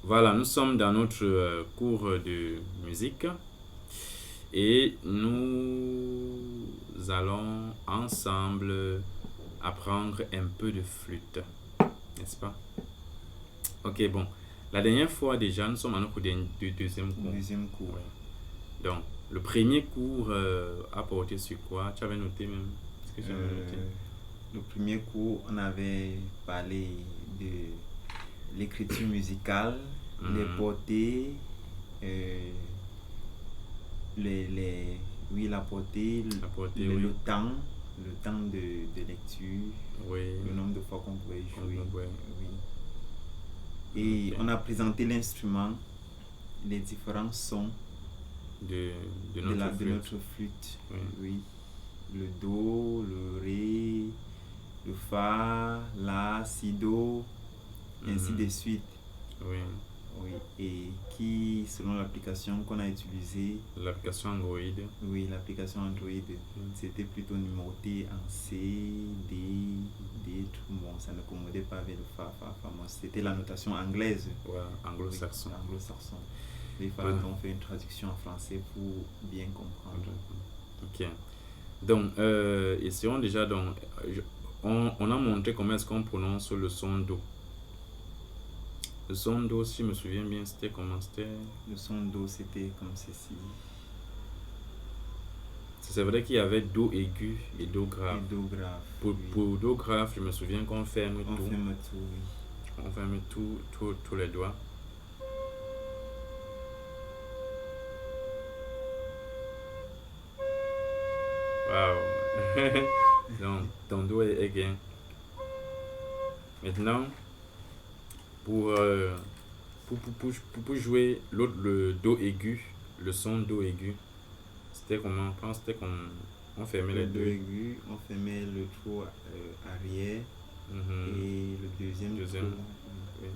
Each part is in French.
Voilà, nous sommes dans notre cours de musique et nous allons ensemble apprendre un peu de flûte, n'est-ce pas? Ok, bon. La dernière fois déjà, nous sommes à notre deuxième cours. Deuxième cours. Ouais. Donc, le premier cours a porté sur quoi? Tu avais noté même? Est-ce que tu avais noté? Euh, le premier cours, on avait parlé de l'écriture musicale, les Mhm. portées, euh, les, oui, la portée, La portée, le, oui. le temps de lecture, Oui. le nombre de fois qu'on pouvait jouer. Ouais. Oui. Et Ok. on a présenté l'instrument, les différents sons De, de notre de flûte. notre flûte. Oui. Oui. Le do, le ré, le fa, la, si, do, ainsi Mhm. de suite. Oui. Oui. Et qui, selon l'application qu'on a utilisée, L'application Android. oui, l'application Android, Mm. c'était plutôt numéroté en C, D, D, tout. Bon, ça ne commodait pas avec le fa, fa, fa. Bon, c'était la notation anglaise. Voilà, Oui, anglo-saxon. anglo-saxon. Il fallait Voilà. donc faire une traduction en français pour bien comprendre. Ok. Donc, essayons déjà. Donc, on a montré comment est-ce qu'on prononce le son do. Le son do, si je me souviens bien, c'était comment? C'était. Le son do, c'était comme ceci. C'est vrai qu'il y avait do aigu et do Et grave. do grave, oui. Pour do grave, je me souviens qu'on ferme On tout. ferme tout, oui. On ferme tous les doigts. Waouh! Donc, ton do est gain. Maintenant, pour, euh, pour jouer l'autre, le do aigu, le son do aigu, c'était comment? Je pense que c'était comme on fermait Le les do deux. aigu, on fermait le trou arrière Mhm. et le deuxième trou. Deuxième, oui. Ouais.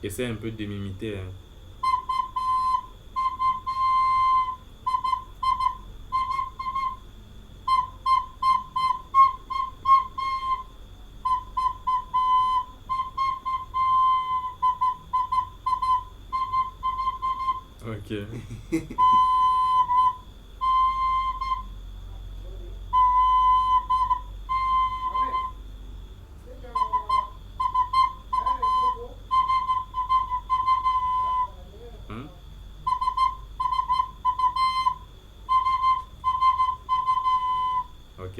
Essaie un peu de m'imiter, hein. Ok. Hein? Ok.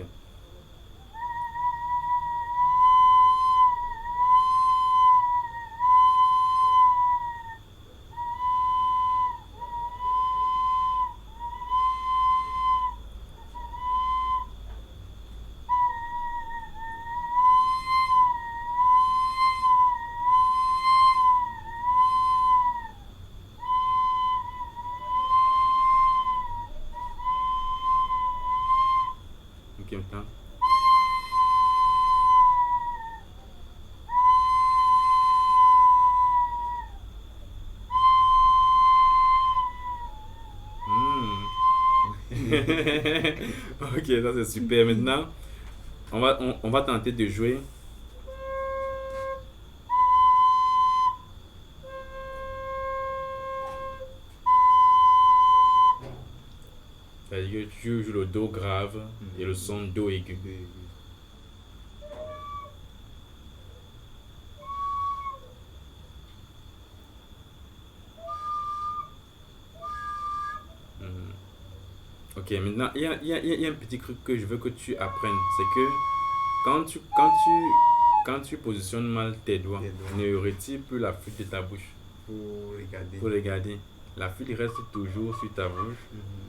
Ok, maintenant. Hmm. Ok, ça c'est super. Maintenant, on va tenter de jouer. C'est-à-dire que tu joues le do grave et le son do aigu. Do aigu. Hmm. Ok, maintenant, il y a un petit truc que je veux que tu apprennes. C'est que quand tu, quand tu, quand tu positionnes mal tes doigts, Tes doigts ne retire plus la flûte de ta bouche pour regarder. pour regarder. La flûte reste toujours sur ta bouche.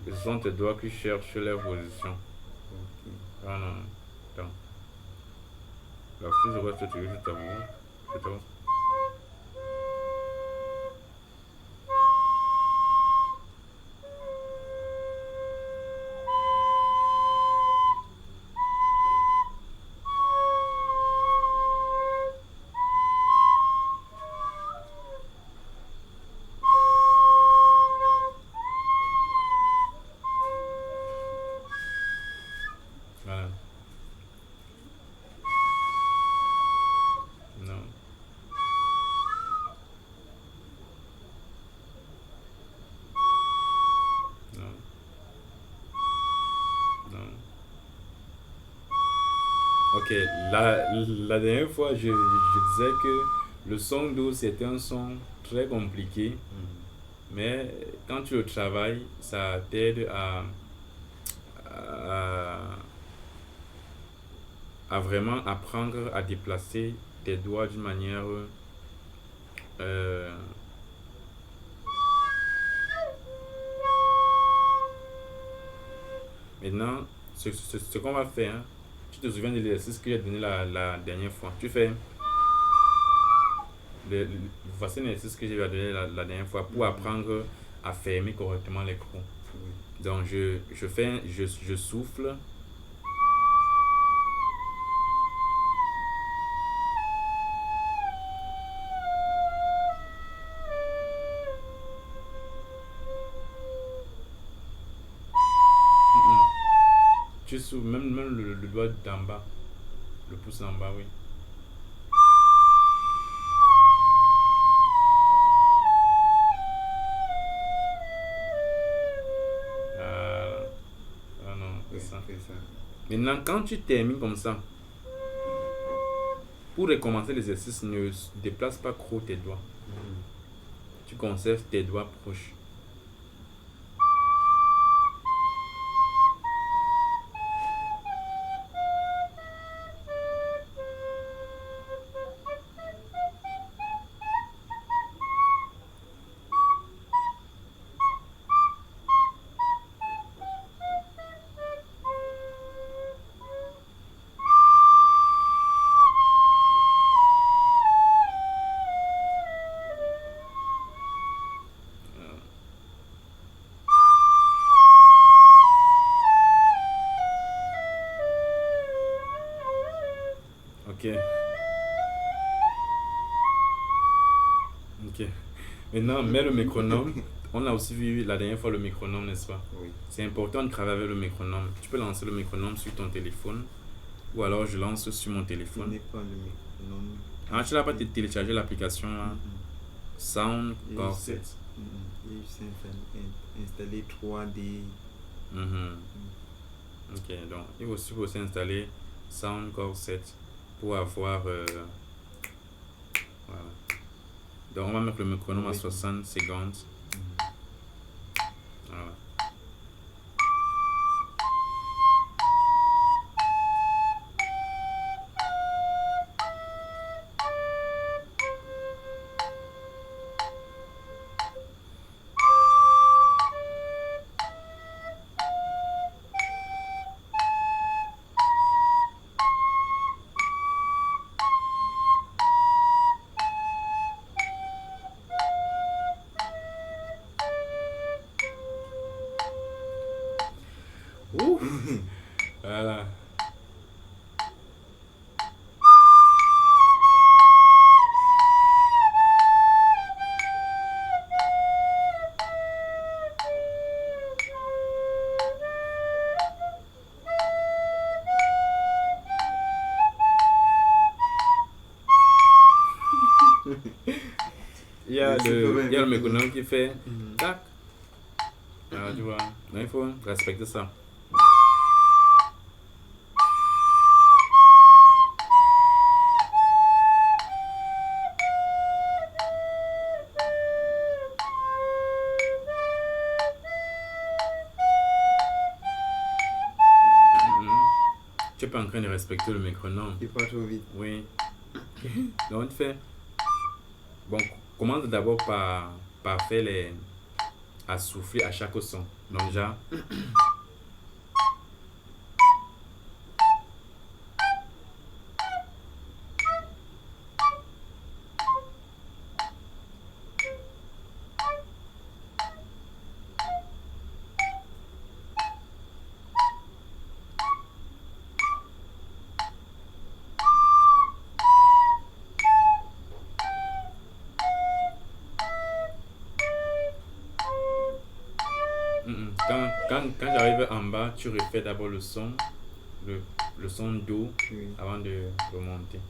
Et ce sont tes doigts qui cherchent leur position. Ok. Voilà. Donc, la flûte reste toujours sur ta bouche. C'est tout. Voilà. Non, non, non. Ok, la dernière fois, je disais que le son d'eau, c'était un son très compliqué, mais quand tu le travailles, ça t'aide à, à vraiment apprendre à déplacer tes doigts d'une manière euh, maintenant, ce qu'on va faire, hein, tu te souviens de l'exercice que j'ai donné la dernière fois. Tu fais le, le- voici l'exercice que j'ai donné la dernière fois pour apprendre à fermer correctement les crocs. Oui. Donc, je souffle. Mm, mm. Tu souffles, même le doigt d'en bas, le pouce en bas, oui. Ah, ah non, c'est Oui, ça. c'est ça. Maintenant, quand tu termines comme ça, pour recommencer l'exercice, ne déplace pas trop tes doigts. Tu conserves tes doigts proches. Ah, ok, ok. Maintenant, mets le métronome. On a aussi vu la dernière fois le métronome, n'est-ce pas? Oui. C'est important de travailler avec le métronome. Tu peux lancer le métronome sur ton téléphone ou alors je lance sur mon Ce téléphone. n'est pas le métronome. Ah, tu n'as pas téléchargé l'application là? Sound Et Corset. il s'est installé 3D. Mhm. Ok, donc il faut aussi installer Sound Corset pour avoir. Voilà. Donc on va mettre le métronome à Oui. 60 secondes. Voilà. Ouh! Voilà. Merci quand même. Il y a le métronome qui fait Mhm. tac. Voilà, tu vois. Donc il faut respecter ça. Mhm. Tu n'es pas en train de respecter le métronome. C'est pas trop vite. Oui. Donc tu fais. Bon, commence d'abord par faire à souffler à chaque son. Donc déjà. Quand j'arrive en bas, tu refais d'abord le son. le, le son doux Oui. avant de remonter.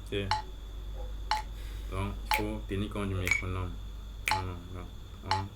Ok. Donc, il faut tenir compte du métronome. Non, non, non. Un.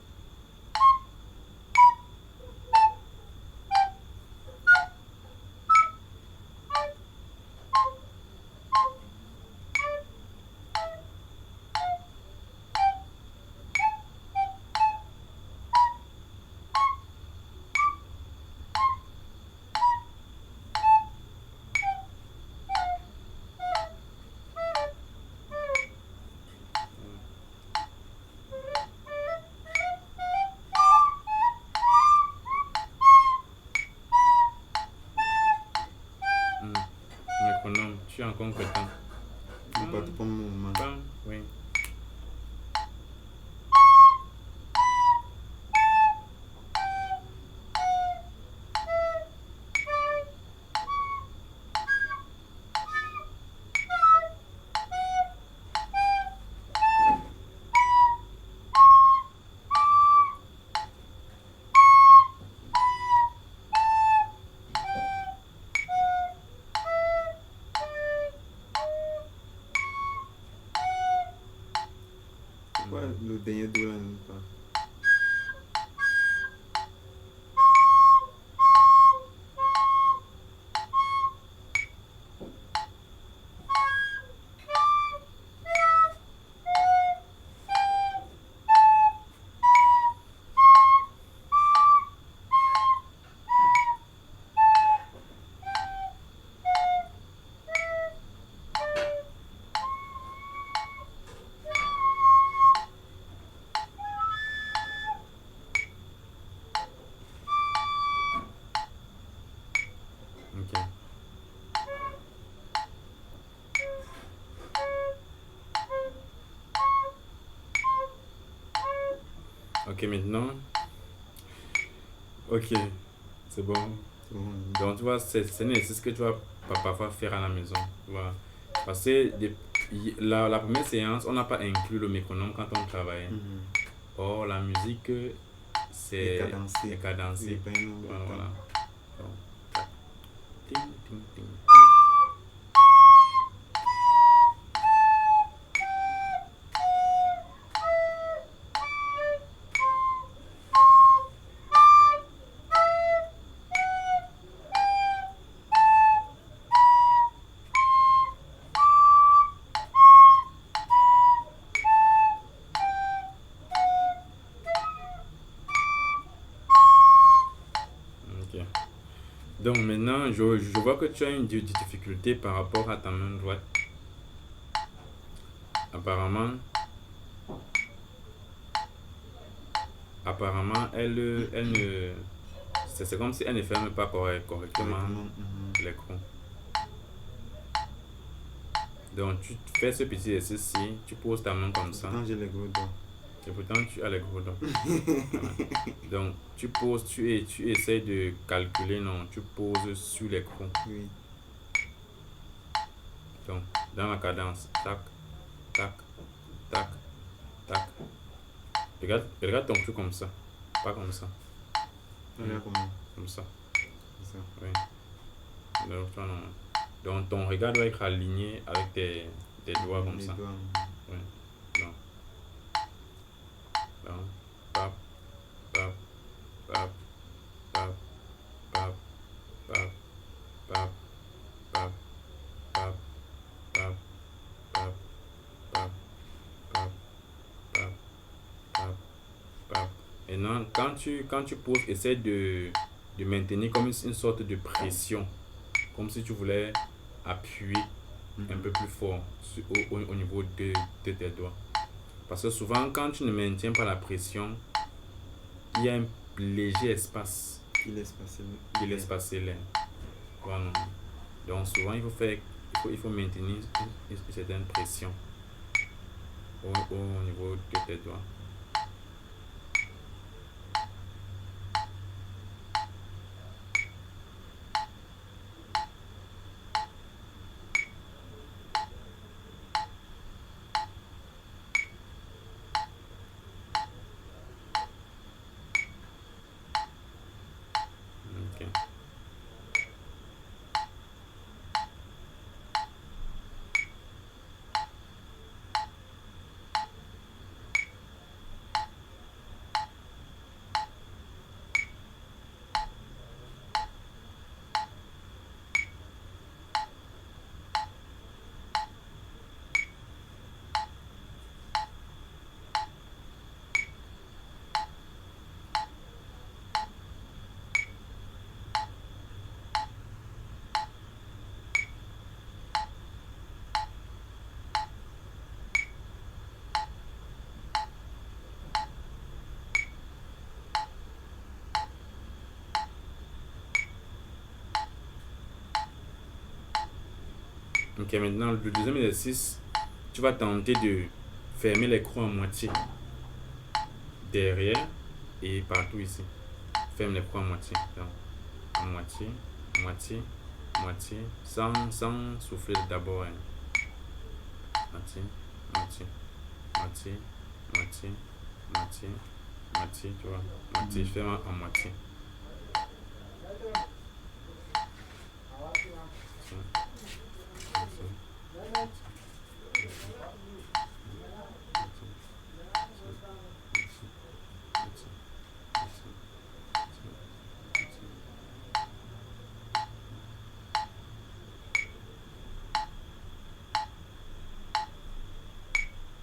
Métronome, tu es encore compétent. Il bat pour le moment. Bam, oui. Pourquoi le dernier do là n'est pas? Ok. Ok, maintenant. Ok, c'est bon. C'est bon. Donc, tu vois, c'est ce que tu vas parfois faire à la maison. Tu vois. Parce que la première séance, on n'a pas inclus le métronome quand on travaille. Mhm. Or, la musique, c'est cadencé. cadencé. Oui, pas énorme de Voilà, temps. voilà. Donc, tac. Ting, ting, ting. Ok. Donc maintenant, je vois que tu as une difficulté par rapport à ta main droite. Apparemment, elle ne, c'est comme si elle ne ferme pas correctement Correctement. Mhm. l'écran. Donc tu fais ce petit exercice-ci, tu poses ta main comme ça, Pourtant, j'ai les gros doigts. et pourtant tu as les gros doigts. Voilà. Donc tu poses, tu essaies de calculer, non, tu poses sur l'écran. Oui. Donc dans la cadence, tac, tac, tac, tac. Regarde ton truc comme ça, pas comme ça, Regarde comment. comme ça. C'est ça. Oui. Donc, tu vois, non. Donc ton regard doit être aligné avec tes doigts comme Les ça. doigts. Oui. Donc, donc, pap, pap, pap, pap, pap, pap, pap, pap, pap, pap, pap, pap, pap, pap, pap, pap. Et non, quand tu poses, essaie de maintenir comme une sorte de pression, comme si tu voulais appuyer un peu plus fort au niveau de tes doigts. Parce que souvent, quand tu ne maintiens pas la pression, il y a un léger espace Il laisse passer qui laisse passer l'air. Voilà. Donc souvent, il faut maintenir une certaine pression au niveau de tes doigts. Ok. Ok, maintenant le deuxième exercice, tu vas tenter de fermer les crocs en moitié derrière et partout ici. Ferme les crocs en moitié. Donc, en moitié, moitié, moitié, sans souffler d'abord. Hein. Moitié, moitié, moitié, moitié, moitié, moitié, tu vois. Moitié, ferme en moitié.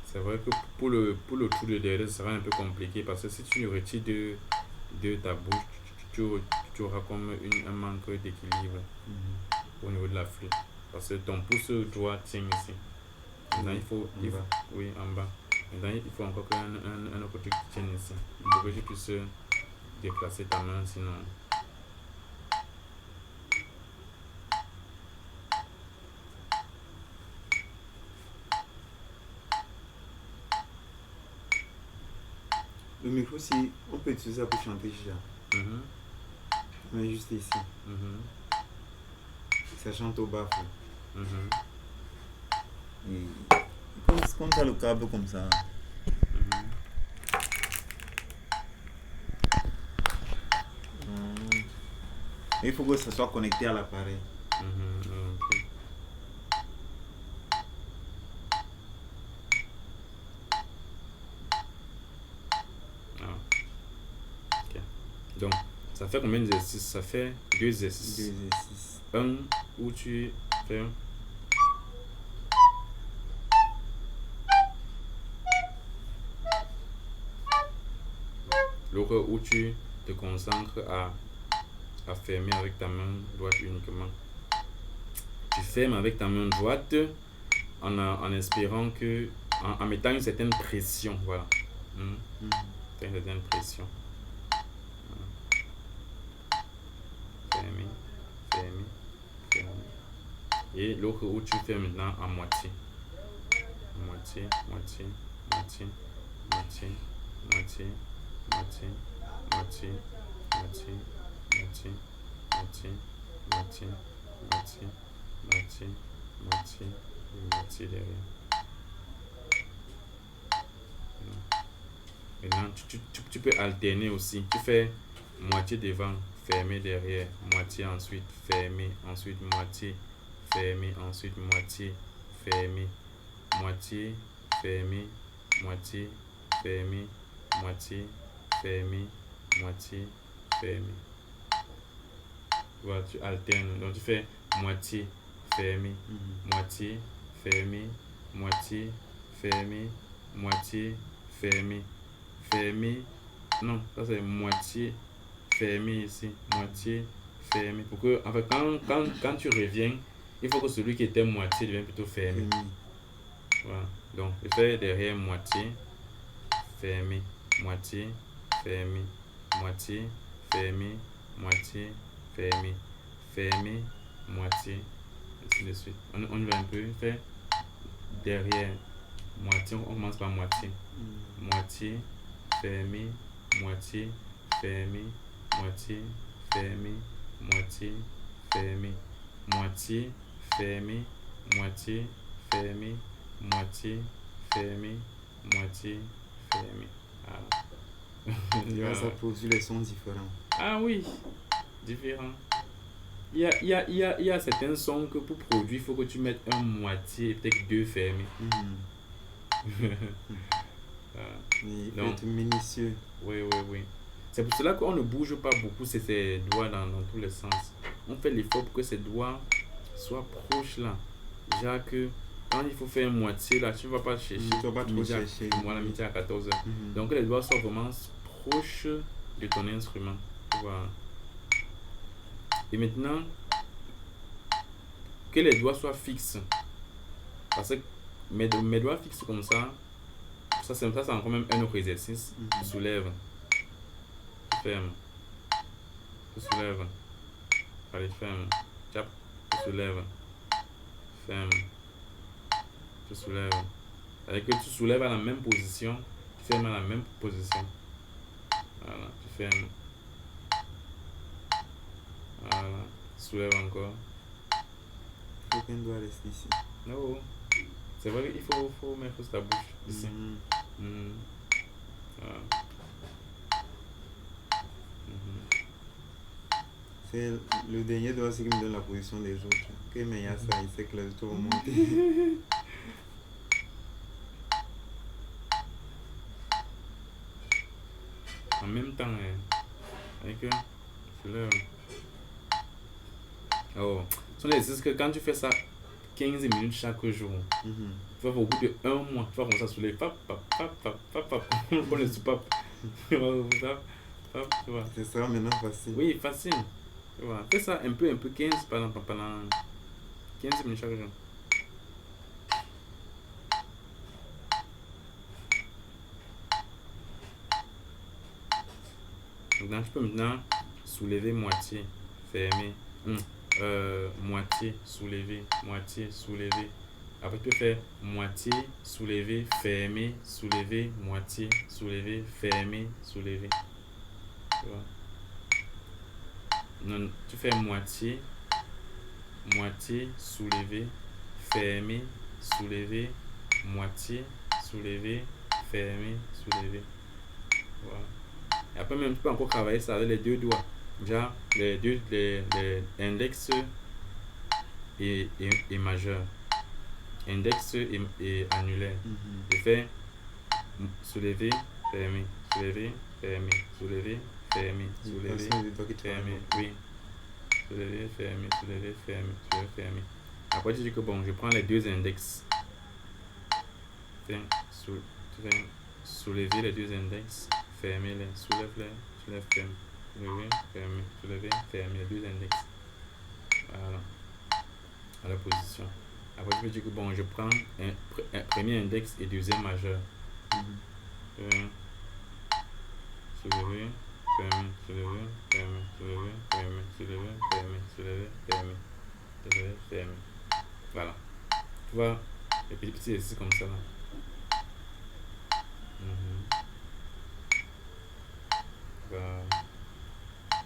C'est vrai que pour le trou de derrière, ça sera un peu compliqué parce que si tu le retires de ta bouche, tu auras comme un manque d'équilibre au niveau de la flûte. Parce que ton pouce droit tient ici. Maintenant, oui, en bas. Maintenant, il faut encore un autre truc qui tienne ici. Pour que tu puisses déplacer ta main, sinon. Le micro, aussi, on peut utiliser ça pour chanter déjà. Mais juste ici. Ça chante au bas. Et quand tu as le câble comme ça. Il faut que ça soit connecté à l'appareil. Okay. Ok. Donc, ça fait combien d'exercices? Ça fait deux exercices. Un où tu fais l'autre où tu te concentres à fermer avec ta main droite uniquement. Tu fermes avec ta main droite en espérant que, en mettant une certaine pression, voilà. Une certaine pression. Fermer, fermer, fermer. Et l'autre où tu fais maintenant à moitié. Moitié, moitié, moitié, moitié, moitié, moitié, moitié, moitié, moitié, moitié, moitié, moitié, moitié, moitié, moitié derrière. Maintenant, tu peux alterner aussi. Tu fais moitié devant, fermé derrière, moitié ensuite, fermé, ensuite moitié, fermé, ensuite moitié, fermé, moitié, fermé, moitié, fermé, moitié, fermé, moitié, fermé. Voilà, tu alternes. Donc tu fais moitié, fermé, moitié, fermé, moitié, fermé, moitié, fermé, fermé. Non, ça c'est moitié, fermé ici, moitié, fermé. Pour que, en fait, quand tu reviens, il faut que celui qui était moitié devienne plutôt fermé. Voilà. Donc, je fais derrière moitié, fermé, moitié, fermé, moitié, fermé, moitié, fermé, fermé, moitié, ainsi de suite. On va un peu faire derrière moitié, on commence par moitié. Moitié, fermé, moitié, fermé, moitié, fermé, moitié, fermé, moitié, fermé, moitié, fermé, moitié, fermé, moitié, fermé. Là, ça produit les sons différents. Ah oui, différents. Il y a certains sons que pour produire, il faut que tu mettes un moitié et peut-être deux fermés. Il faut être minutieux. Oui. C'est pour cela qu'on ne bouge pas beaucoup ses doigts dans tous les sens. On fait l'effort pour que ses doigts soient proches là. Déjà que quand il faut faire une moitié là, tu ne vas pas chercher. Tu ne vas pas trop chercher. Voilà, midi à 14h. Donc les doigts soient vraiment proches de ton instrument. Voilà. Et maintenant, que les doigts soient fixes. Parce que mes doigts fixes comme ça, c'est encore même un autre exercice. Tu soulèves. Ferme. Tu soulèves. Allez, ferme. Tu soulèves. Ferme. Tu soulèves. Avec que tu soulèves à la même position, tu fermes à la même position. Voilà, tu fermes. Voilà, tu soulèves encore. Il faut qu'un doigt reste ici. Non, c'est vrai qu'il faut mettre ta bouche ici. Voilà. C'est le dernier doigt qui me donne la position des autres. Ok, mais il y a ça, il sait que les autres vont monter. En même temps, avec eux, je leur... Oh, ce sont des exercices que quand tu fais ça 15 minutes chaque jour, tu vas au bout de 1 mois, tu vas commencer à soulever, comme les soupapes. Ce sera maintenant facile. Oui, facile. Voilà. Fais ça un peu 15 pendant 15 minutes chaque jour. Donc, je peux maintenant soulever moitié, fermer, moitié, soulever, moitié, soulever. Après, tu peux faire moitié, soulever, fermer, soulever, moitié, soulever, fermer, soulever. Tu vois? Non, tu fais moitié, soulever, fermer, soulever, moitié, soulever, fermer, soulever. Voilà. Et après même tu peux encore travailler ça avec les deux doigts. Déjà les index et majeur. Index et annulaire. Je fais soulever, fermer, soulever, fermer, soulever, fermer, soulever, fermer. Oui. Soulever, fermer, soulever, fermer, soulever, fermer. Après tu dis que bon, je prends les deux index. Tu fais soulever les deux index, fermer les, soulève-les, soulève, ferme, soulever, fermer, soulever, fermer les deux index. Voilà. À la position. Après tu peux dire que bon, je prends un premier index et deuxième majeur. Soulever, fermer, soulever, fermer, soulever, fermer, soulever, fermer, soulever, fermer, soulever, fermer. Voilà. Tu vois, les petits exercices comme ça là.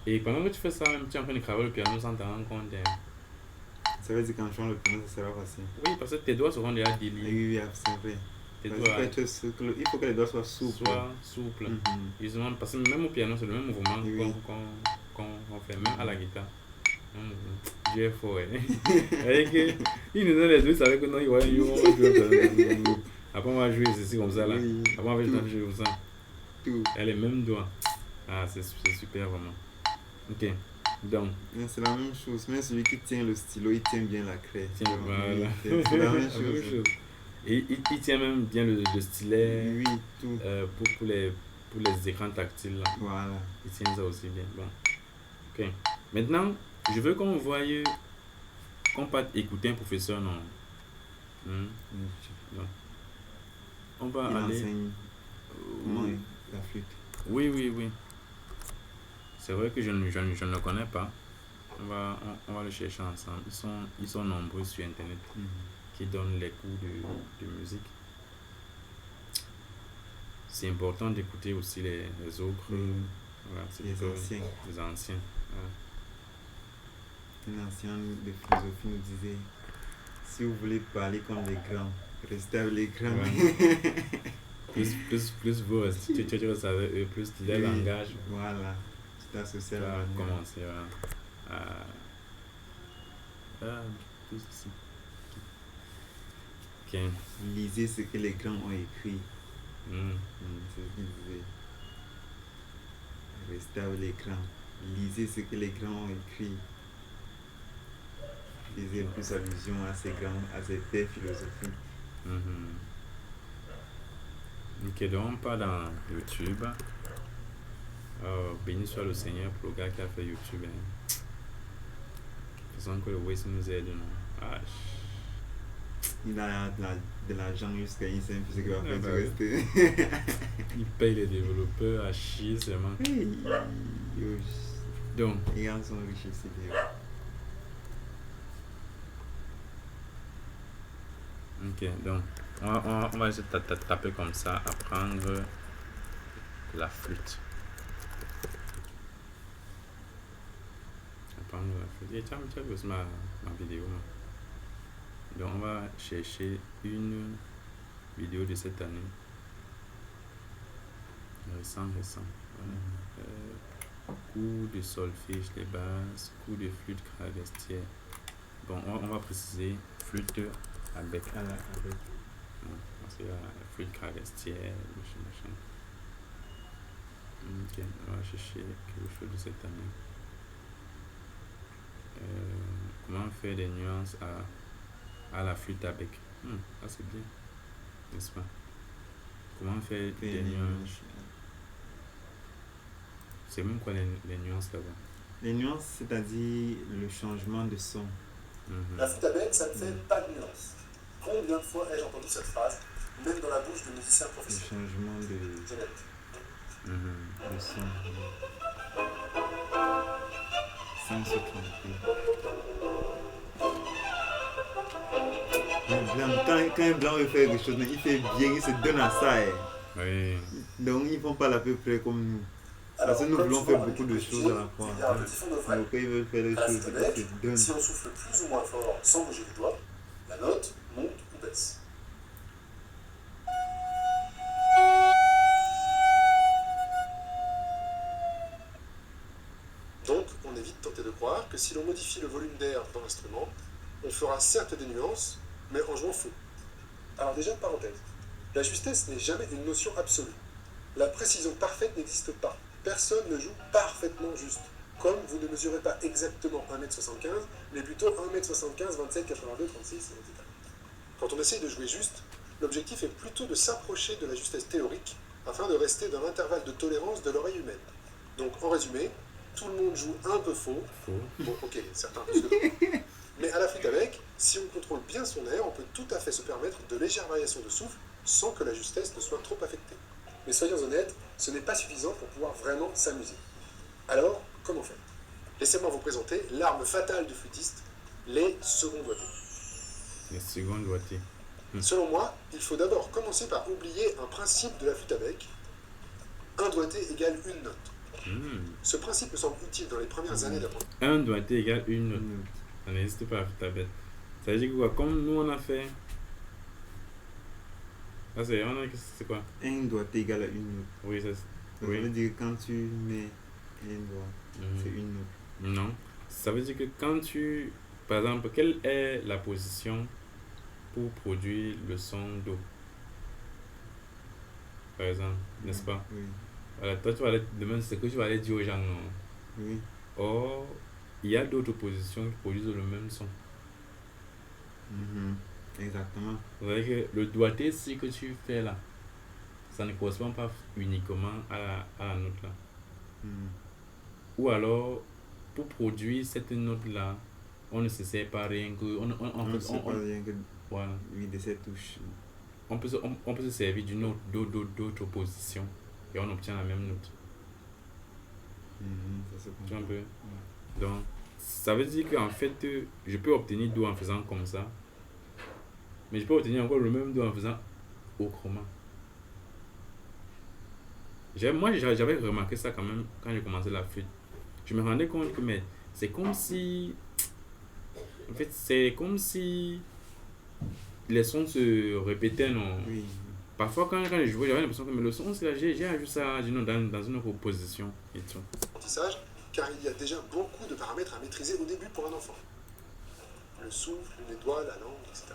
Et pendant que tu fais ça, même tu es en train de travailler le piano sans t'en rendre compte. Ça veut dire qu'en jouant le piano, ça sera facile. Oui, parce que tes doigts seront déjà déliés. Oui, c'est vrai. Il faut que les doigts soient souples. Justement, parce que même au piano, c'est le même mouvement qu'on fait, même à la guitare. Dieu est fort. Il nous donne les deux, ça veut que non, il va jouer. Après, on va jouer ceci comme ça là. Après, on va jouer comme ça. Elle est même doigts. Ah, c'est super vraiment. Ok, donc. C'est la même chose. Même celui qui tient le stylo, il tient bien la craie. Voilà. C'est la même chose. Et il tient même bien le stylet. Oui, tout. Pour les écrans tactiles là. Voilà. Il tient ça aussi bien. Bon. Ok. Maintenant, je veux qu'on voie qu'on pas écouter un professeur, non. Hmm. Non. On va Il aller. enseigne comment la flûte. Oui, oui, oui. C'est vrai que je ne le connais pas. On va le chercher ensemble. Ils sont nombreux sur Internet qui donnent les cours de musique. C'est important d'écouter aussi les autres. Voilà, les anciens. Voilà. Un ancien de philosophie nous disait, si vous voulez parler comme les grands, restez avec les grands. Ouais. plus vous restez, tu restes avec eux, plus leur langage. Voilà, tu t'associes à la commencer plus ici. Okay. Lisez ce que les grands ont écrit. C'est ce qu'il disait. Restez avec les grands. Lisez ce que les grands ont écrit. Faisait plus allusion à ces pères philosophiques. Ok, donc on part dans YouTube. Béni soit le Seigneur pour le gars qui a fait YouTube. Faisons que le Waze nous aide. Il a de l'argent jusqu'à il sait un peu ce qu'il va faire du reste. Il paye les développeurs à chier seulement. Donc, les gens sont riches ici. Ok, donc on va essayer de taper comme ça, apprendre la flûte. Apprendre la flûte. Et tu as vu aussi ma vidéo. Donc on va chercher une vidéo de cette année. Récent. Cours de solfège, les bases, cours de flûte traversière. Bon, on va préciser flûte à bec. Parce qu'il y a la flûte traversière, machin. Ok, on va chercher quelque chose de cette année. Comment faire des nuances à la flûte à bec. Ça c'est bien, n'est-ce pas? Comment faire des nuances? C'est même quoi les nuances là-bas? Les nuances, c'est-à-dire le changement de son. La flûte à bec, ça ne fait pas de nuances. Combien de fois ai-je entendu cette phrase, même dans la bouche de musiciens professionnels? Le changement de son. Sans se tromper. Quand un blanc veut faire quelque chose, il fait bien, il se donne à ça. Oui. Donc ils ne font pas à peu près comme nous. Parce que nous voulons faire beaucoup de choses à la fois. Donc quand ils veulent faire des choses, ils se donnent. Si on souffle plus ou moins fort sans bouger les doigts, la note monte ou baisse. Donc, on est vite tenté de croire que si l'on modifie le volume d'air dans l'instrument, on fera certes des nuances, mais en jouant faux. Alors déjà, parenthèse, la justesse n'est jamais une notion absolue. La précision parfaite n'existe pas. Personne ne joue parfaitement juste. Comme vous ne mesurez pas exactement 1m75, mais plutôt 1m75, 27, 82, 36, etc. Quand on essaye de jouer juste, l'objectif est plutôt de s'approcher de la justesse théorique afin de rester dans l'intervalle de tolérance de l'oreille humaine. Donc en résumé, tout le monde joue un peu faux. Bon, ok, certains plus que d'autres. Mais à la flûte à bec, si on contrôle bien son air, on peut tout à fait se permettre de légères variations de souffle sans que la justesse ne soit trop affectée. Mais soyons honnêtes, ce n'est pas suffisant pour pouvoir vraiment s'amuser. Alors, comment faire? Laissez-moi vous présenter l'arme fatale du flûtiste, les seconds doigtés. Les secondes doigtés. Selon moi, il faut d'abord commencer par oublier un principe de la flûte à bec. Un doigté égale une note. Ce principe me semble utile dans les premières années d'apprentissage. Un doigté égale une note. Ça n'existe pas à la flûte à bec. Ça veut dire quoi? Comme nous on a fait. Ah, c'est quoi? Un doigté égale à une note. Oui, ça veut dire que quand tu mets un doigt, c'est une note. Non. Ça veut dire que quand tu. Par exemple, quelle est la position pour produire le son do? Par exemple, n'est-ce pas? Oui. Voilà, toi, tu vas aller demander ce que tu vas aller dire aux gens, non? Oui. Or, il y a d'autres positions qui produisent le même son. Exactement. Vous voyez que le doigté, ce que tu fais là, ça ne correspond pas uniquement à la note là. Ou alors, pour produire cette note là, On ne se sert pas rien que. On ne sait pas rien que voilà. oui, de ces touches. On peut se servir d'une autre, d'autres positions et on obtient la même note. Ça se Tu vois un comprend. peu? Ouais. Donc, ça veut dire qu'en fait, je peux obtenir Do en faisant comme ça, mais je peux obtenir encore le même Do en faisant autrement. Moi, j'avais remarqué ça quand même quand j'ai commencé la flûte. Je me rendais compte que mais c'est comme si. En fait, c'est comme si les sons se répétaient, non? Oui. Parfois, quand je jouais, j'avais l'impression que mais le son, c'est là, j'ai ajouté ça disons, dans une autre position et tout. Apprentissage, car il y a déjà beaucoup de paramètres à maîtriser au début pour un enfant. Le souffle, les doigts, la langue, etc.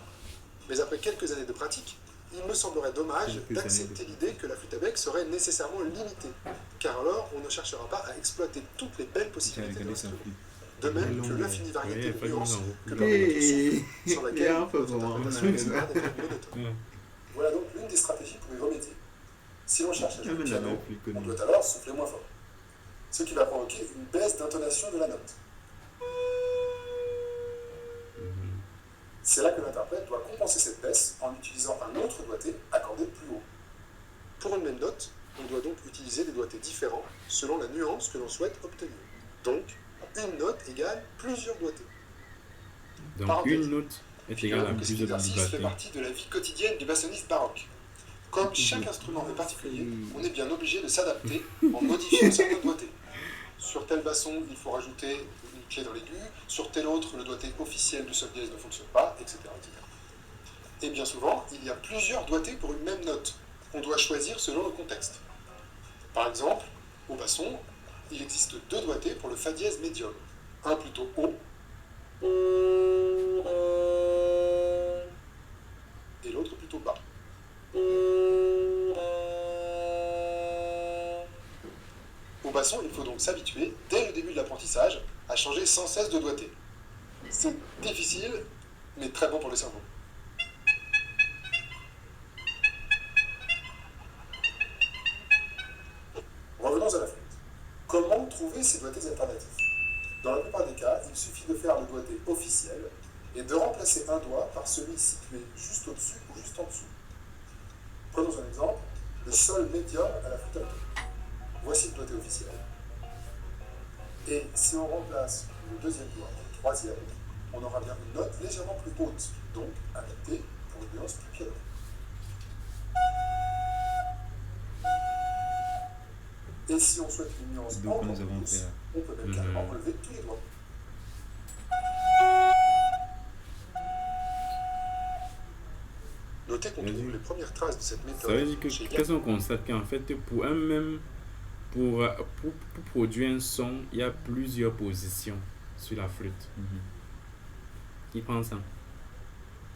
Mais après quelques années de pratique, il me semblerait dommage Quelques d'accepter années de l'idée que la flûte à bec serait nécessairement limitée, car alors on ne cherchera pas à exploiter toutes les belles J'ai possibilités de regardé ça. l'instrument. De même que l'infinie Oui, variété de pas nuances de que permet notre souffle, Et sur laquelle un peu notre comment interprétation risquera d'être monotone. Voilà donc l'une des stratégies pour y remédier. Si l'on cherche à jouer du piano, on doit alors souffler moins fort, ce qui va provoquer une baisse d'intonation de la note. C'est là que l'interprète doit compenser cette baisse en utilisant un autre doigté accordé plus haut. Pour une même note, on doit donc utiliser des doigtés différents selon la nuance que l'on souhaite obtenir. Donc, une note égale plusieurs doigtés. Donc, Parenthèse. une note est égale à Figurez-vous que cet plusieurs exercice fait doigtés. partie de la vie quotidienne du bassoniste baroque. Comme chaque instrument est particulier, on est bien obligé de s'adapter en modifiant certains doigtés. Sur tel basson, il faut rajouter une clé dans l'aigu, sur tel autre, le doigté officiel du sol dièse ne fonctionne pas, etc., etc. Et bien souvent, il y a plusieurs doigtés pour une même note, qu'on doit choisir selon le contexte. Par exemple, au basson, il existe deux doigtés pour le fa dièse médium, un plutôt haut et l'autre plutôt bas. Au basson, il faut donc s'habituer, dès le début de l'apprentissage, à changer sans cesse de doigté. C'est difficile, mais très bon pour le cerveau. Revenons à la flûte. Comment trouver ces doigtés alternatifs? Dans la plupart des cas, il suffit de faire le doigté officiel et de remplacer un doigt par celui situé juste au-dessus ou juste en dessous. Prenons un exemple, le sol médium à la flûte alto. Voici le doigté officiel. Et si on remplace le deuxième doigt par le troisième, on aura bien une note légèrement plus haute, donc adaptée pour une nuance plus piano. Et si on souhaite une nuance Donc, encore nous avons plus, fait on peut même carrément relever tous les doigts. Notez qu'on trouve les premières traces de cette méthode Ça veut dire que chez qu'est-ce qu'on constate qu'en fait, pour un même. Pour produire un son, il y a plusieurs positions sur la flûte. Qui prend ça?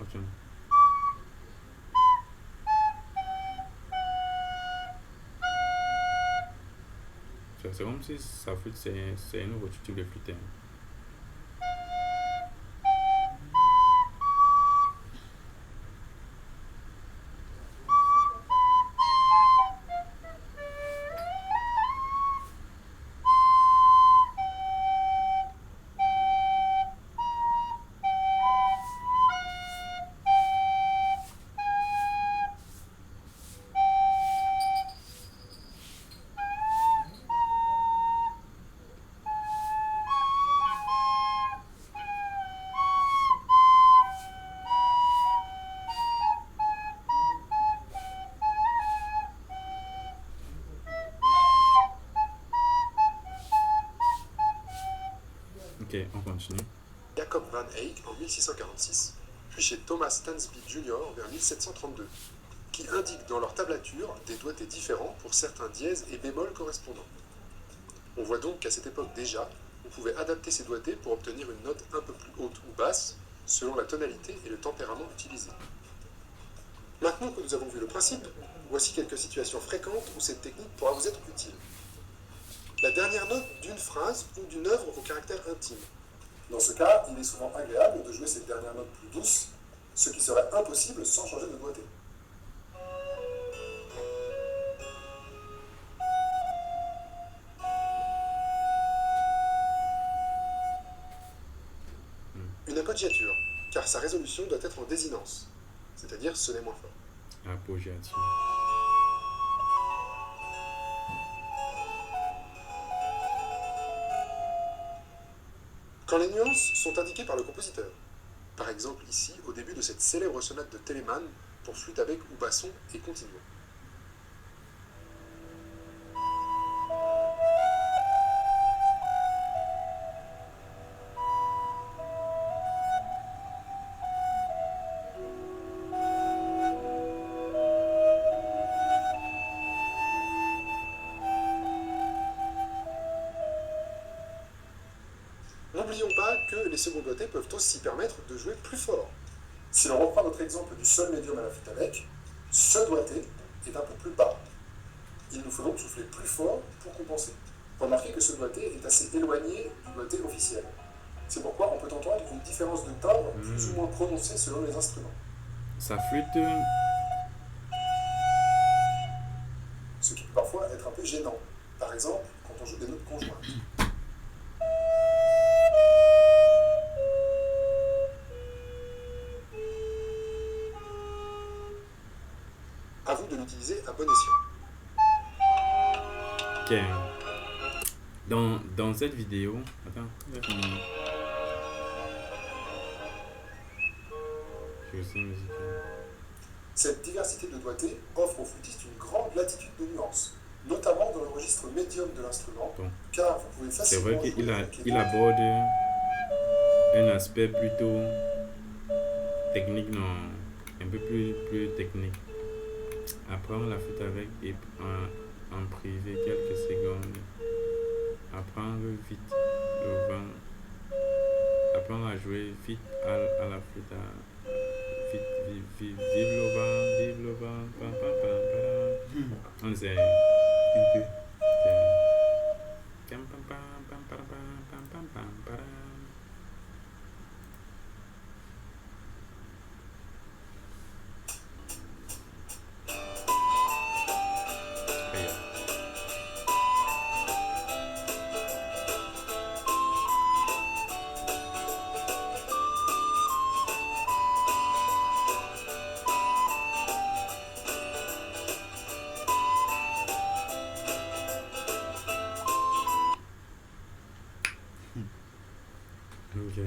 Ok. C'est comme si sa flûte, c'est un nouveau type de flûte. Ok, on continue. Jacob van Eyck en 1646, puis chez Thomas Stansby Jr. vers 1732, qui indiquent dans leur tablature des doigtés différents pour certains dièses et bémols correspondants. On voit donc qu'à cette époque déjà, on pouvait adapter ces doigtés pour obtenir une note un peu plus haute ou basse, selon la tonalité et le tempérament utilisé. Maintenant que nous avons vu le principe, voici quelques situations fréquentes où cette technique pourra vous être utile. La dernière note d'une phrase ou d'une œuvre au caractère intime. Dans ce cas, il est souvent agréable de jouer cette dernière note plus douce, ce qui serait impossible sans changer de doigté. appoggiature, car sa résolution doit être en désinence, c'est-à-dire sonner moins fort. Appoggiature. Quand les nuances sont indiquées par le compositeur, par exemple ici au début de cette célèbre sonate de Telemann pour flûte à bec ou basson et continuo. N'oublions pas que les seconds doigtés peuvent aussi permettre de jouer plus fort. Si l'on reprend notre exemple du sol médium à la flûte à bec, ce doigté est un peu plus bas. Il nous faut donc souffler plus fort pour compenser. Remarquez que ce doigté est assez éloigné du doigté officiel. C'est pourquoi on peut entendre une différence de timbre plus ou moins prononcée selon les instruments. Sa flûte. Ce qui peut parfois être un peu gênant. Par exemple, quand on joue des notes conjointes. À vous de l'utiliser à bon escient. Ok. Dans cette vidéo. Attends. Je sais musical. Cette diversité de doigtés offre aux flûtistes une grande latitude de nuances, notamment dans le registre médium de l'instrument, Bon. car vous pouvez C'est facilement vrai qu'il jouer avec les il aborde un aspect plutôt technique, non, un peu plus technique. Apprendre la flûte avec et en privé quelques secondes. Apprendre vite le vent. Apprendre à jouer vite à la flûte. Vite, vive le vent, pam, pam, pam, pam. On sait. Un peu. Pam, pam, pam, pam, pam, pam, pam, pam, pam. Ok.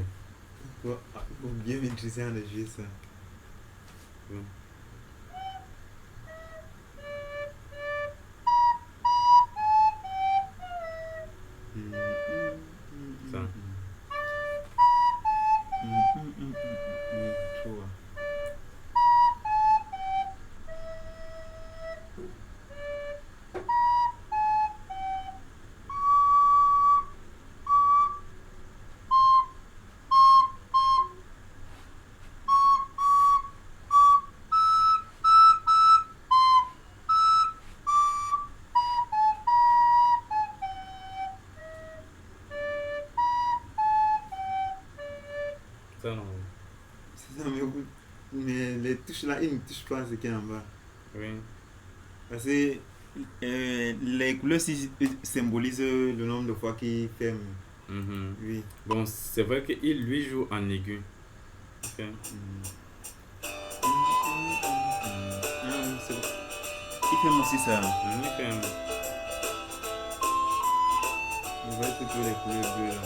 Faut bien maîtriser en jeu ça. Bon. Ça. Trop. Ça, non. C'est ça, mais les touches là, ils ne touchent pas ce qui est en bas. Oui. Parce que les couleurs symbolisent le nombre de fois qu'il ferme. Mhm. Oui. Bon, c'est vrai qu'il lui joue en aigu. Ok. C'est bon. Il ferme aussi ça. Il fait un- On va plutôt les couleurs bleues là.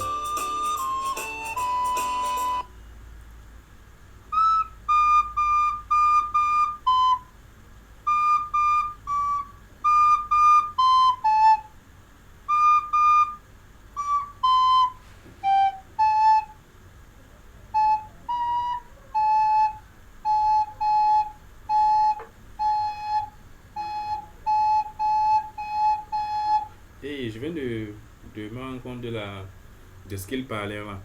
Et je viens de me rendre compte de ce qu'il parlait là.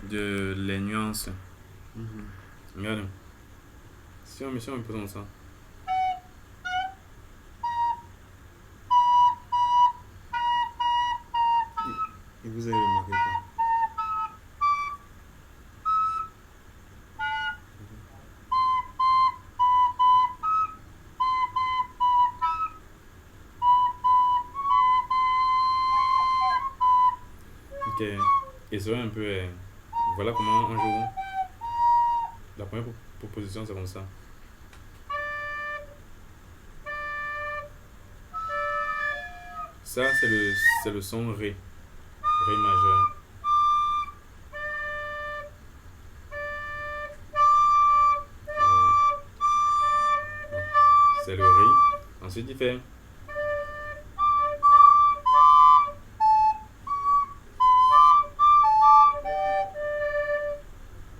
De les nuances. Regarde. Si on pose ça. Et vous avez remarqué quoi? Ok. Et ça un peu. Voilà comment on joue. La première proposition, c'est comme ça. Ça, c'est le son Ré. Ré majeur. C'est le Ré. Ensuite, il fait.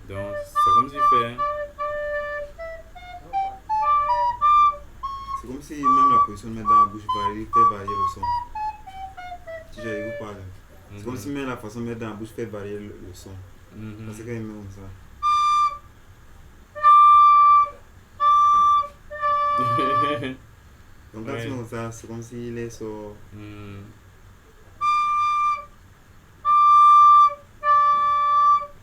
Donc, c'est comme s'il fait. C'est comme si même la position de mettre dans la bouche fait varier le son. Si j'arrive à parler. C'est comme si même la façon de mettre dans la bouche fait varier le son. Parce que quand il met comme ça. Donc quand tu mets comme ça, c'est comme s'il est sur...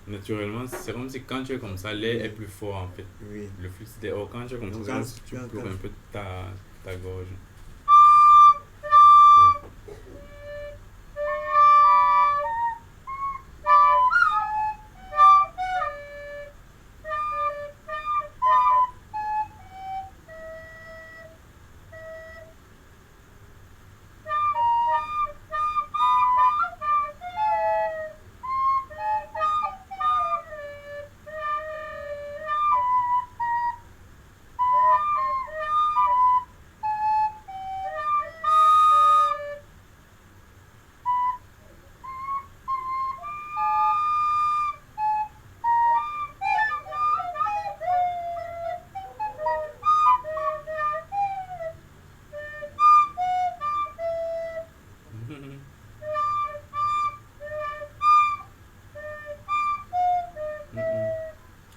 Naturellement, c'est comme si quand tu es comme ça, l'air est plus fort en fait. Oui. Le flux est dehors. Quand tu es comme ça, c'est comme si tu couvres un peu ta gorge.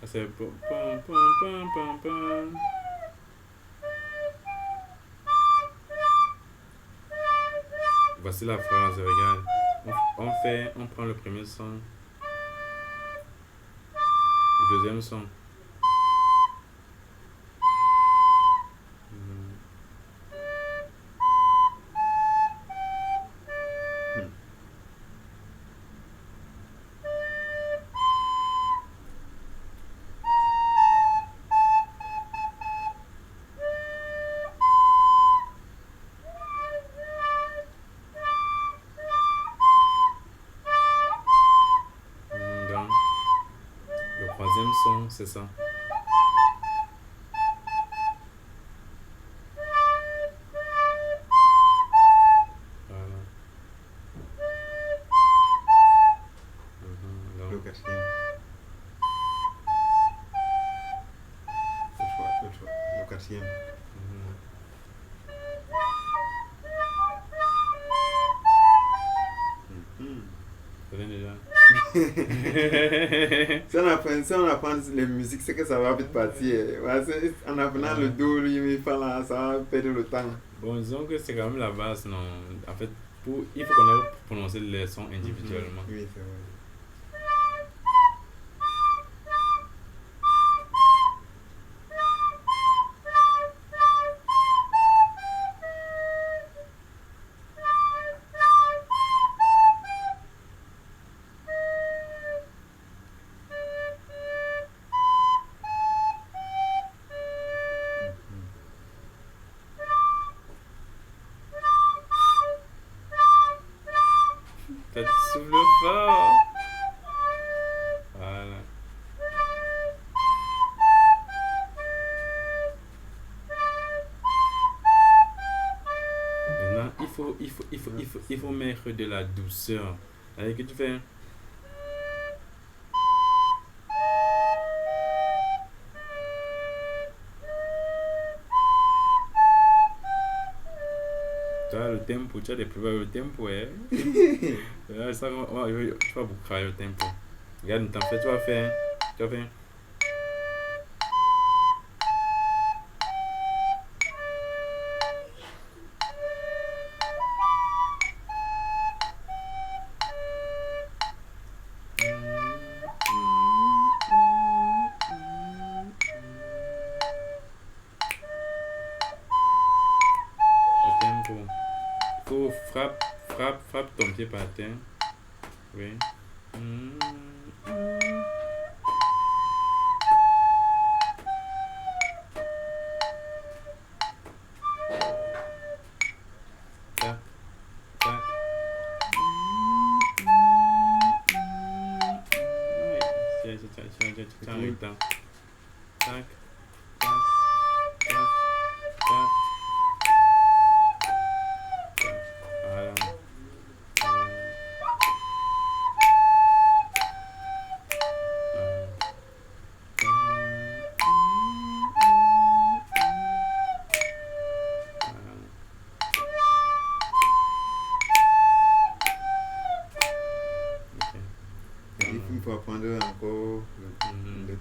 C'est pom pom pom pom pom pom. Voici la phrase, regarde. On prend le premier son, le deuxième son. Donc, le troisième son, c'est ça. Voilà. Donc, Le quatrième. Le quatrième. ça vient déjà. Si on apprend les musiques, c'est que ça va vite partir. Ouais, en apprenant le do, le mi, fa, là, ça va perdre le temps. Bon, disons que c'est quand même la base, non. En fait, il faut connaître pour prononcer les sons individuellement. Oui, c'est vrai. T'as du souffle fort. Voilà. Maintenant, il faut mettre de la douceur. Avec que tu fais. Tu as le tempo, tu as des problèmes au tempo, hein. Là, ça, tu vas beaucoup travailler au tempo. Regarde, t'en fais, tu vas faire. Tu vas faire. Faut frappe ton pied par terre. Oui.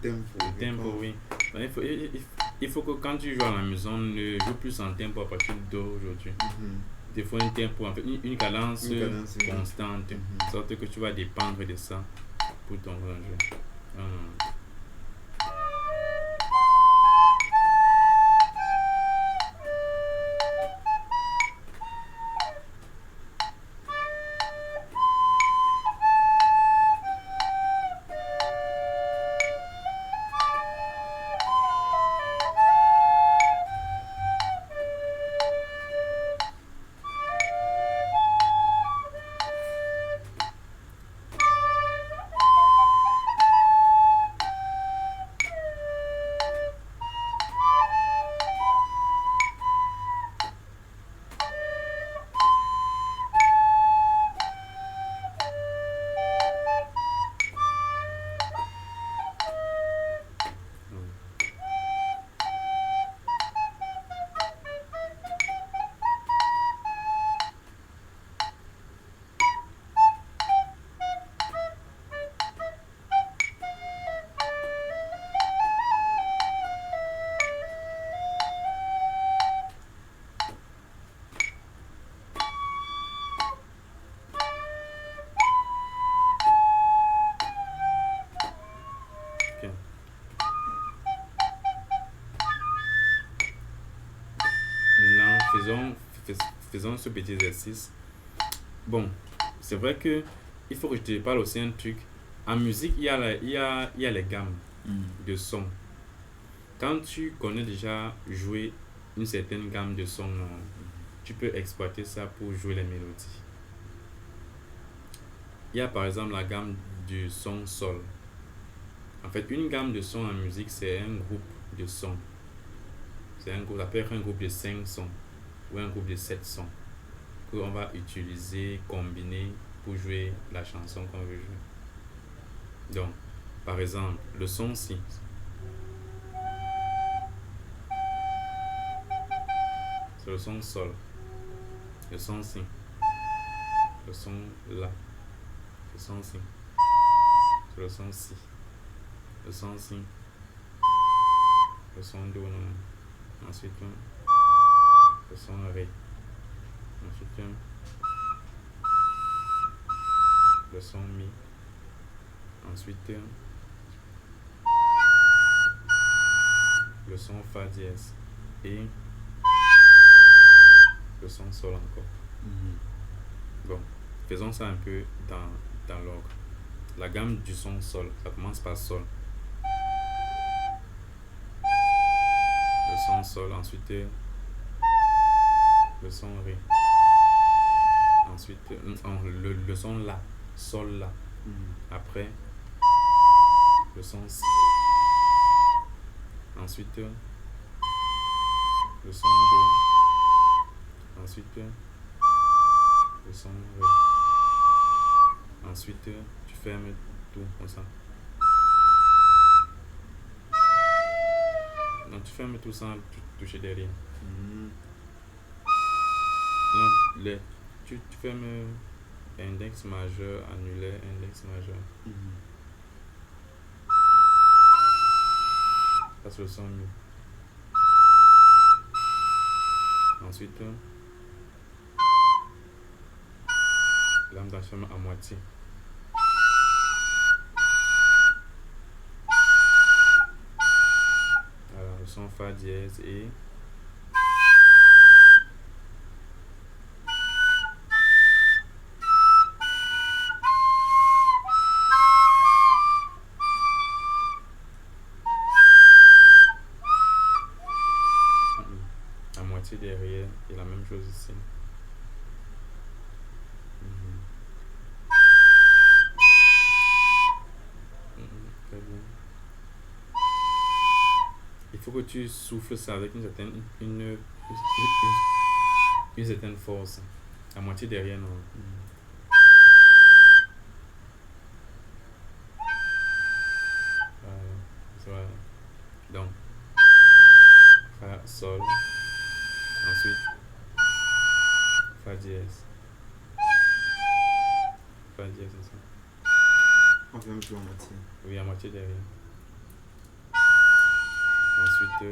tempo. Le tempo, oui. Donc, il faut que quand tu joues à la maison, ne joue plus en tempo à partir de Do aujourd'hui. Il faut un tempo, en fait, une cadence constante, de sorte que tu vas dépendre de ça pour ton jeu. Maintenant, faisons ce petit exercice. Bon, c'est vrai que il faut que je te parle aussi un truc. En musique, il y a les gammes de sons. Quand tu connais déjà jouer une certaine gamme de sons, tu peux exploiter ça pour jouer les mélodies. Il y a par exemple la gamme du son sol. En fait, une gamme de sons en musique, c'est un groupe de sons. C'est un groupe, on appelle un groupe de 5 sons ou un groupe de 7 sons qu'on va utiliser, combiner pour jouer la chanson qu'on veut jouer. Donc, par exemple, le son si. C'est le son sol. Le son si. Le son la. Le son si. C'est le son si. Le son si. Le son do. Ensuite, le son ré. Ensuite, le son mi. Ensuite, le son fa dièse. Et le son sol encore. Bon, faisons ça un peu dans l'ordre. La gamme du son sol, ça commence par sol. Le son sol, ensuite le son ré. Ensuite le son la, sol la. Après le son si. Ensuite le son do. Ensuite le son ré. Ensuite tu fermes tout comme ça. Non, tu fermes tout sans toucher derrière. Non, tu fermes index majeur, annulaire, index majeur. Ça c'est le son mi. Ensuite, lambda ferme à moitié. Alors, le son fa dièse et à moitié derrière, et la même chose ici. Très bien. Il faut que tu souffles ça avec une certaine force. À moitié derrière, non. Voilà. Donc, fa, sol. Ensuite, fa dièse. Fa dièse, c'est ça. On ferme tout à moitié. Oui, à moitié derrière. Ensuite,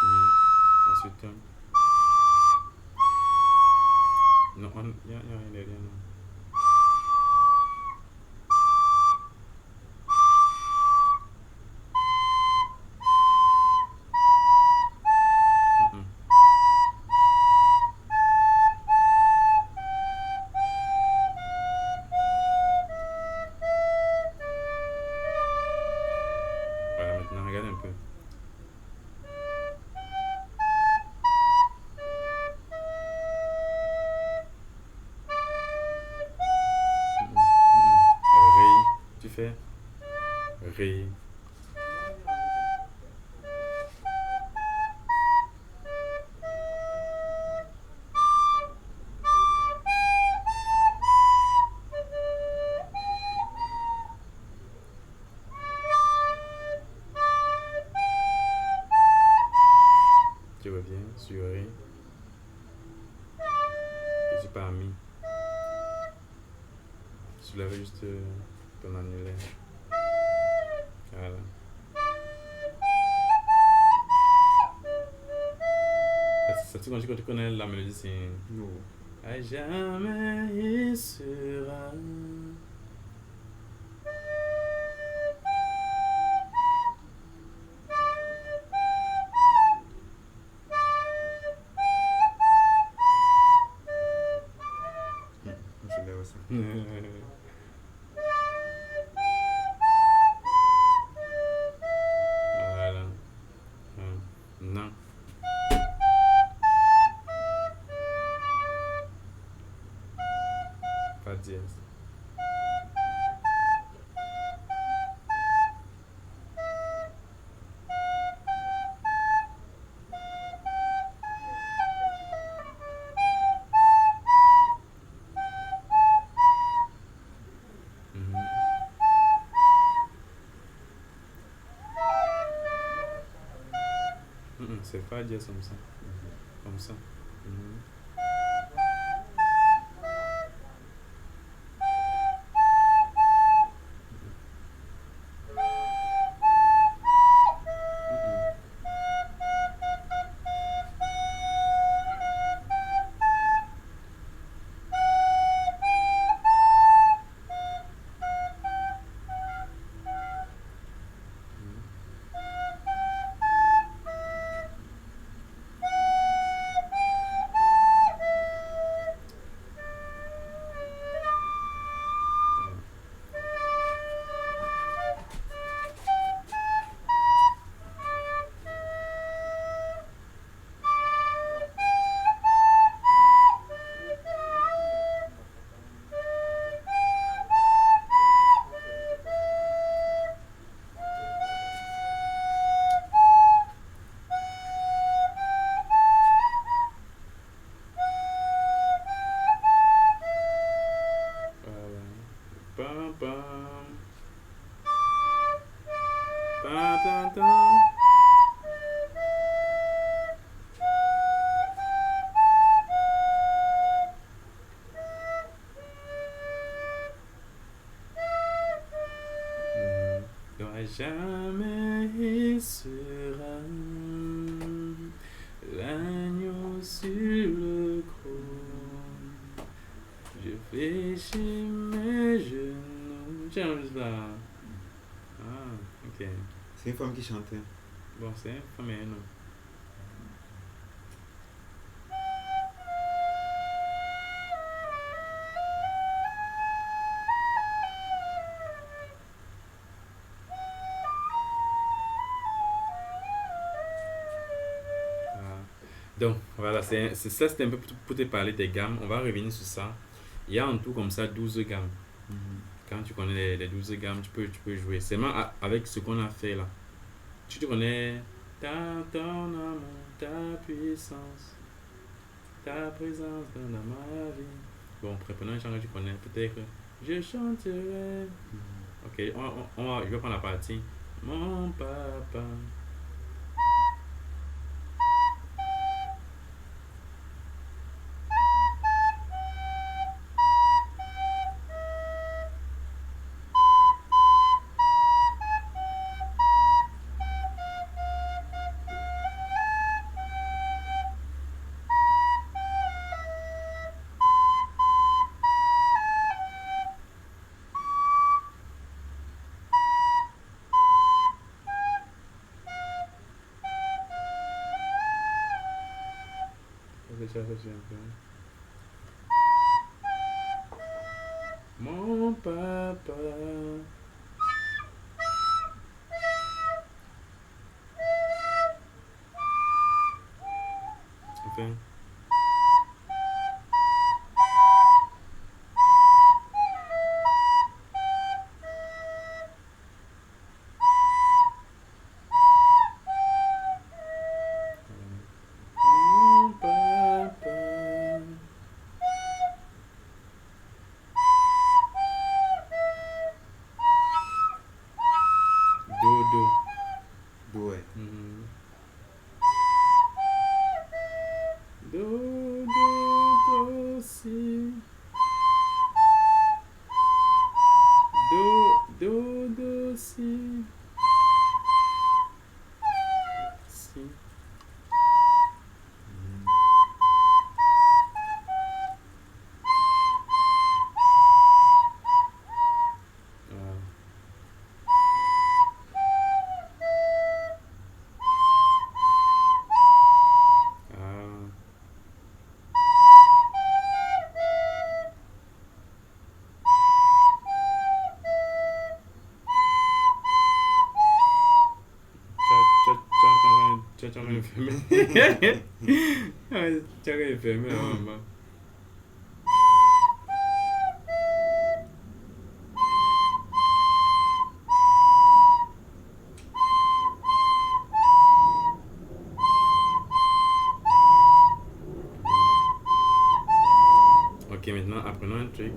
mi. Ensuite, non, il n'y a rien derrière, non. Mm-mm. Voilà, maintenant, regarde un peu. Mm-mm, mm-mm. Ré, tu fais Ré. Tu reviens sur Ré. Et tu pars Mi. Tu soulèves juste ton annulaire. Voilà. Quand tu connais la mélodie, c'est Non. à jamais il sera. Je lève ça. Voilà. Non. Pas dièse. Mhm. C'est pas dièse comme ça. Comme ça. Mhm. Mhm. Voilà. Pam pam. Pam pam pam. Donc à jamais il sera l'agneau sur le trône. Je fléchis mes genoux. Tiens, juste là. Ah, ok. C'est une femme qui chantait. Bon, c'est pas mais non. Ah. Donc, voilà, ça c'était un peu pour te parler des gammes. On va revenir sur ça. Il y a en tout comme ça 12 gammes. Quand tu connais les 12 gammes, tu peux jouer. Seulement avec ce qu'on a fait là. Tu te connais ton amour, ta puissance, ta présence dans ma vie. Bon, reprenons un chant que tu connais. Peut-être je chanterai. Ok, je vais prendre la partie. Mon papa. déjà que j'ai un peu. Mon papa. Enfin. Mon papa. Do. Do, ouais. Do, si. Do, si. Si. Ah. Tu as envie de fermer. Tu as envie de fermer, maman. Ok, maintenant apprenons un truc.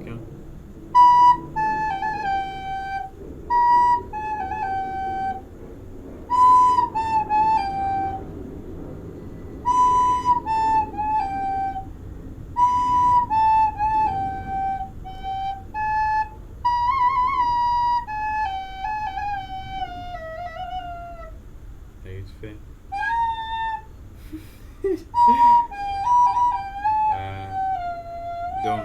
Et tu fais. Donc,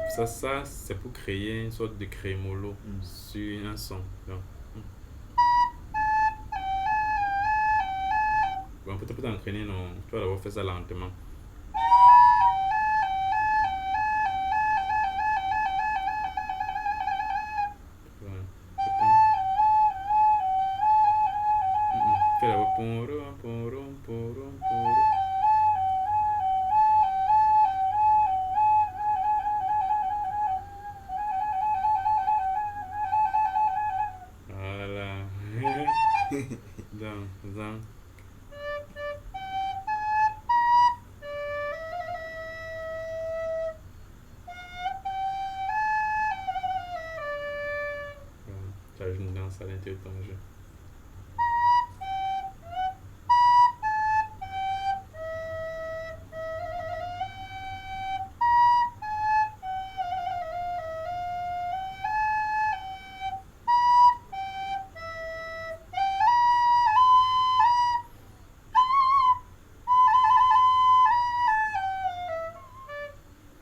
ça c'est pour créer une sorte de crémolo sur un son. Donc, bon, peut-être t'entraîner, non, tu vas d'abord faire ça lentement. Voilà, fais d'abord poro. Voilà. Donc. Tu as une danse à l'intérieur de ton jeu.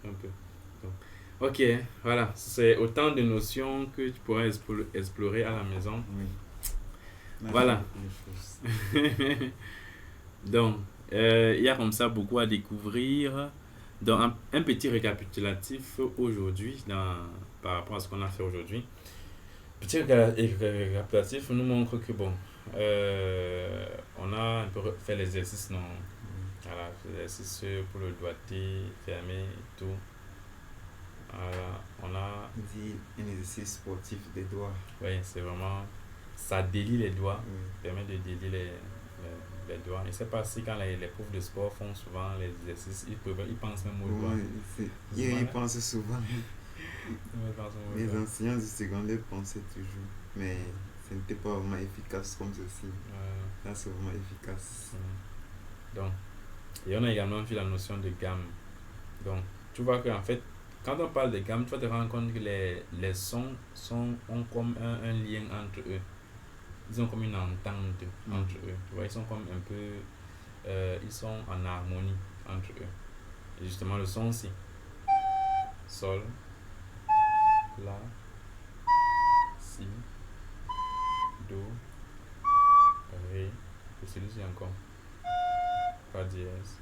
Un peu. Donc, ok, voilà. C'est autant de notions que tu pourras explorer à la maison. Oui. Voilà. Donc, il y a comme ça beaucoup à découvrir. Donc, un petit récapitulatif aujourd'hui par rapport à ce qu'on a fait aujourd'hui. Petit récapitulatif nous montre que, bon, on a un peu fait l'exercice, non? Voilà, l'exercice pour le doigté, fermé et tout. Voilà, on a... dit un exercice sportif des doigts. Oui, c'est vraiment... Ça délie les doigts, Oui. permet de délier les doigts. Je ne sais pas si quand les profs de sport font souvent les exercices, ils pensent même aux doigts. Oui, ils pensent souvent. Les doigts. enseignants du secondaire pensaient toujours, mais ce n'était pas vraiment efficace comme ceci. Là, c'est vraiment efficace. Donc, et on a également vu la notion de gamme. Donc, tu vois qu'en fait, quand on parle de gamme, tu vas te rendre compte que les sons ont comme un lien entre eux. Ils ont comme une entente entre eux. Tu vois, ils sont comme un peu... ils sont en harmonie entre eux. Et justement, le son aussi. Sol, La, Si, Do, Ré, et celui-ci encore. Fa dièse.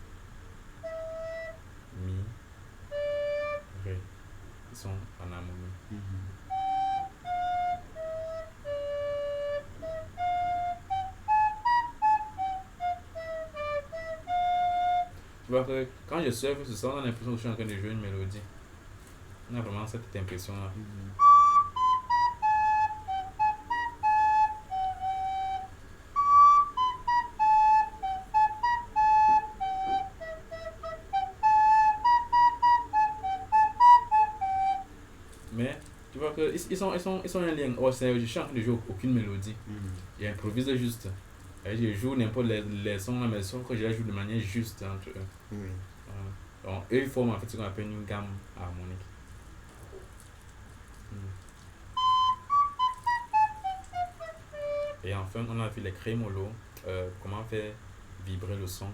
qui sont en harmonie. Tu vois que quand je surfe ce son, on a l'impression que je suis en train de jouer une mélodie. On a vraiment cette impression-là. Mais tu vois que ils sont un lien. Oh, je suis en train de jouer aucune mélodie. J'improvise juste. Et je joue n'importe les sons là, mais les sons que je les joue de manière juste entre eux. Donc eux ils forment en fait ce qu'on appelle une gamme harmonique. Et enfin on a vu les crémolos, comment faire vibrer le son.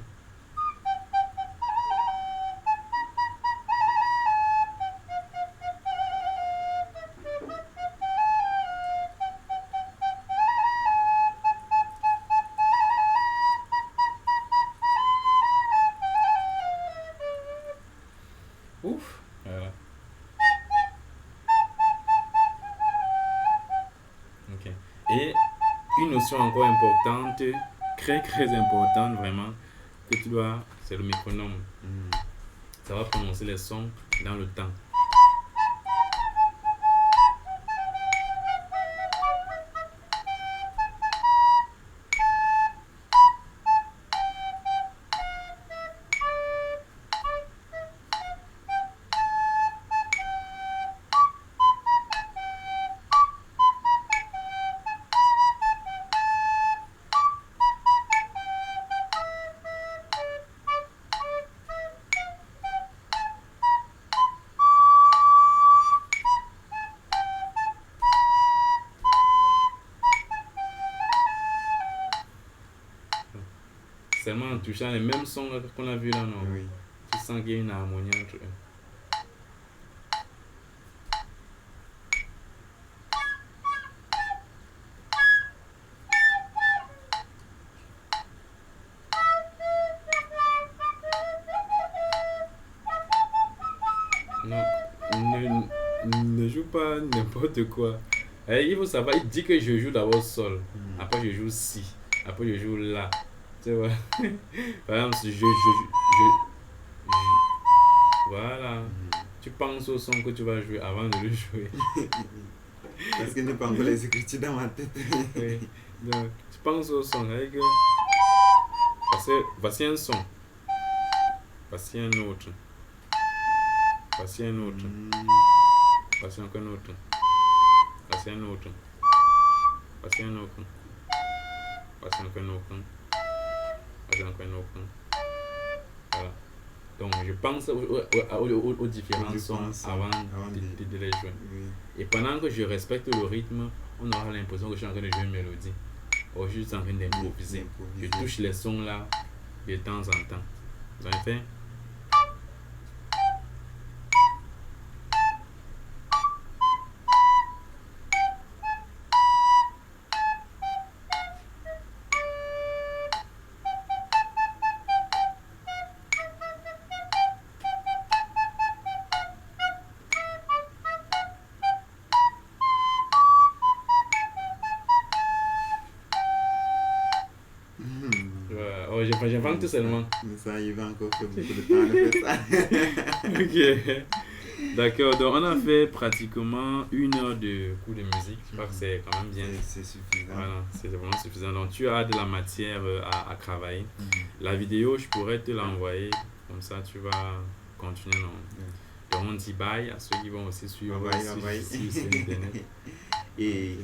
Ouf, voilà. Ok. Et une notion encore importante, très importante vraiment, que tu dois, c'est le métronome. Ça va prononcer les sons dans le temps. Seulement en touchant les mêmes sons qu'on a vu là, non? Oui. Tu sens qu'il y a une harmonie entre eux. Non, ne joue pas n'importe quoi. Il faut savoir, il dit que je joue d'abord sol, après je joue si, après je joue la. Tu vois? Par exemple, si voilà. Tu penses au son que tu vas jouer avant de le jouer. Parce qu'il n'est pas encore les écritures dans ma tête. Oui. Donc, tu penses au son avec. Parce que voici un son. Voici un autre. Voici un autre. Voici encore un autre. Voici un autre. Voici un autre. Voici encore un autre. Voici encore un autre. Voilà. Donc je pense aux différents sons avant de les jouer. Oui. Et pendant que je respecte le rythme, on aura l'impression que je suis en train de jouer une mélodie. Ou je suis en train d'improviser. Je touche les sons là de temps en temps. Vous avez fait? J'invente seulement. Mais ça, il va encore faire beaucoup de temps de faire ça. Ok. D'accord, donc on a fait pratiquement 1 heure de cours de musique. Je crois que c'est quand même bien. C'est suffisant. Voilà, c'est vraiment suffisant. Donc tu as de la matière à travailler. La vidéo, je pourrais te l'envoyer. Comme ça, tu vas continuer. Donc on dit bye à ceux qui vont aussi suivre sur Internet. Et